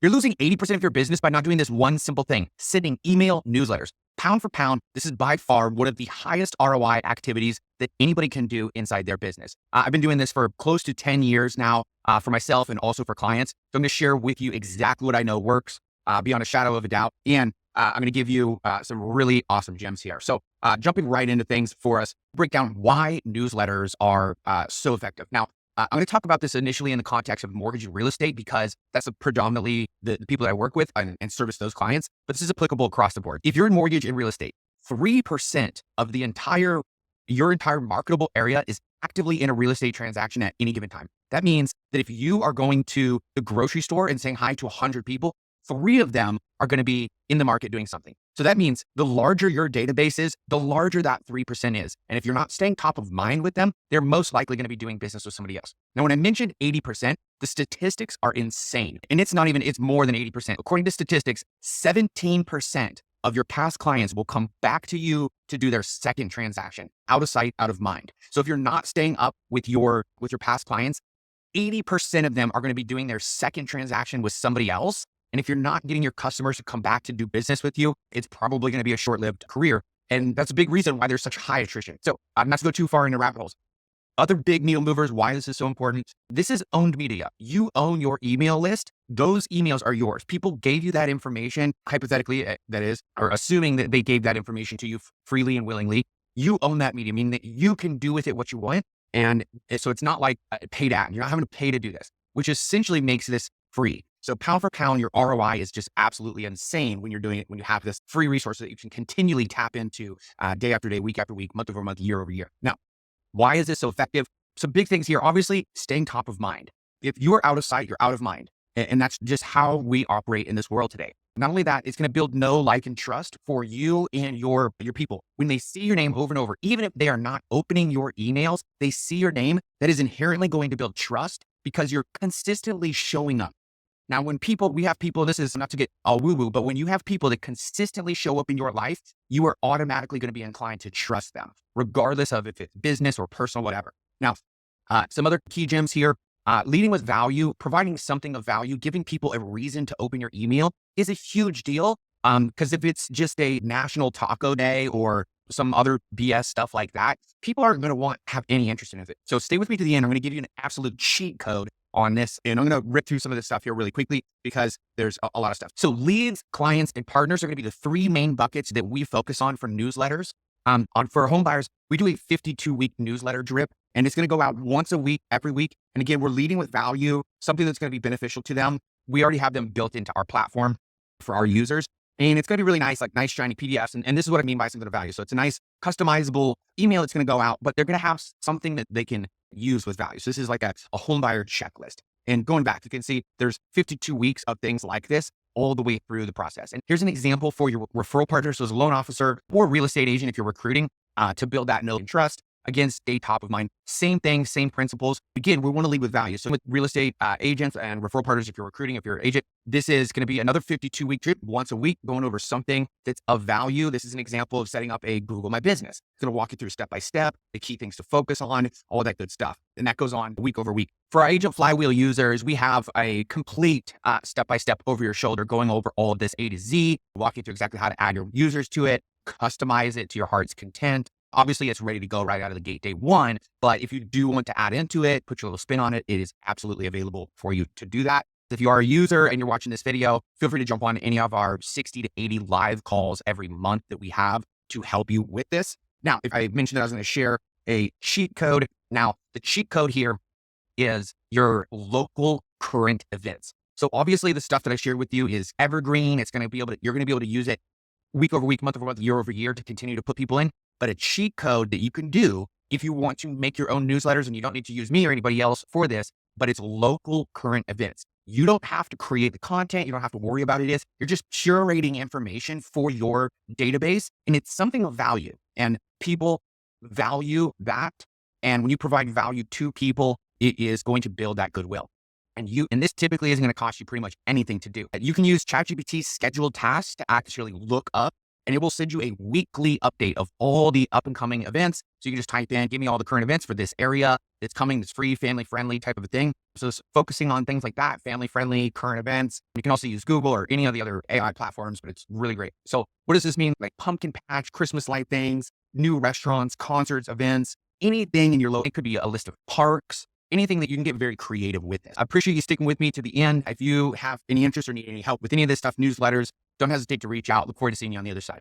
You're losing 80% of your business by not doing this one simple thing, sending email newsletters. Pound for pound, this is by far one of the highest ROI activities that anybody can do inside their business. I've been doing this for close to 10 years now for myself and also for clients. So I'm going to share with you exactly what I know works beyond a shadow of a doubt. And I'm going to give you some really awesome gems here. So jumping right into things for us, break down why newsletters are so effective. Now, I'm going to talk about this initially in the context of mortgage and real estate because that's predominantly the people that I work with and service those clients. But this is applicable across the board. If you're in mortgage and real estate, 3% of your entire marketable area is actively in a real estate transaction at any given time. That means that if you are going to the grocery store and saying hi to 100 people, 3 of them are going to be in the market doing something. So that means the larger your database is, the larger that 3% is. And if you're not staying top of mind with them, they're most likely going to be doing business with somebody else. Now, when I mentioned 80%, the statistics are insane. And it's more than 80%. According to statistics, 17% of your past clients will come back to you to do their second transaction, out of sight, out of mind. So if you're not staying up with your past clients, 80% of them are going to be doing their second transaction with somebody else. And if you're not getting your customers to come back to do business with you, it's probably going to be a short-lived career. And that's a big reason why there's such high attrition. So not to go too far into rabbit holes. Other big needle movers, why this is so important. This is owned media. You own your email list. Those emails are yours. People gave you that information, hypothetically, that is, or assuming that they gave that information to you freely and willingly. You own that media, meaning that you can do with it what you want. And so it's not like a paid ad. You're not having to pay to do this, which essentially makes this free. So pound for pound, your ROI is just absolutely insane when you're doing it, when you have this free resource that you can continually tap into day after day, week after week, month over month, year over year. Now, why is this so effective? Some big things here, obviously staying top of mind. If you're out of sight, you're out of mind. And that's just how we operate in this world today. Not only that, it's going to build know, like, and trust for you and your people. When they see your name over and over, even if they are not opening your emails, they see your name, that is inherently going to build trust because you're consistently showing up. Now, we have people, this is not to get all woo-woo, but when you have people that consistently show up in your life, you are automatically going to be inclined to trust them, regardless of if it's business or personal, whatever. Now, some other key gems here, leading with value, providing something of value, giving people a reason to open your email is a huge deal. Because if it's just a national taco day or some other BS stuff like that, people aren't going to have any interest in it. So stay with me to the end. I'm going to give you an absolute cheat code on this. And I'm going to rip through some of this stuff here really quickly because there's a lot of stuff. So leads, clients, and partners are going to be the 3 main buckets that we focus on for newsletters. For home buyers, we do a 52-week newsletter drip, and it's going to go out once a week, every week. And again, we're leading with value, something that's going to be beneficial to them. We already have them built into our platform for our users. And it's going to be really nice, like nice shiny PDFs. And this is what I mean by something of value. So it's a nice customizable email that's going to go out, but they're going to have something that they can use with value. So this is like a home buyer checklist. And going back, you can see there's 52 weeks of things like this all the way through the process. And here's an example for your referral partner. So as a loan officer or real estate agent, if you're recruiting to build that know and trust, again, stay top of mind. Same thing, same principles. Again, we want to lead with value. So with real estate agents and referral partners, if you're recruiting, if you're an agent, this is going to be another 52-week trip once a week, going over something that's of value. This is an example of setting up a Google My Business. It's going to walk you through step by step, the key things to focus on, all that good stuff. And that goes on week over week. For our Agent Flywheel users, we have a complete step-by-step over your shoulder, going over all of this A to Z, walk you through exactly how to add your users to it, customize it to your heart's content. Obviously, it's ready to go right out of the gate day one, but if you do want to add into it, put your little spin on it, it is absolutely available for you to do that. If you are a user and you're watching this video, feel free to jump on any of our 60 to 80 live calls every month that we have to help you with this. Now, if I mentioned that I was going to share a cheat code. Now, the cheat code here is your local current events. So obviously the stuff that I shared with you is evergreen. You're going to be able to use it week over week, month over month, year over year to continue to put people in. But a cheat code that you can do if you want to make your own newsletters, and you don't need to use me or anybody else for this, but it's local current events. You don't have to create the content. You don't have to worry about it. You're just curating information for your database, and it's something of value, and people value that. And when you provide value to people, it is going to build that goodwill. And this typically isn't going to cost you pretty much anything to do. You can use ChatGPT's scheduled tasks to actually look up and it will send you a weekly update of all the up and coming events. So you can just type in, give me all the current events for this area that's coming, that's free, family friendly type of a thing. So it's focusing on things like that, family friendly, current events. You can also use Google or any of the other AI platforms, but it's really great. So what does this mean? Like pumpkin patch, Christmas light things, new restaurants, concerts, events, anything in your local. It could be a list of parks, anything that you can get very creative with it. I appreciate you sticking with me to the end. If you have any interest or need any help with any of this stuff, newsletters, don't hesitate to reach out. Look forward to seeing you on the other side.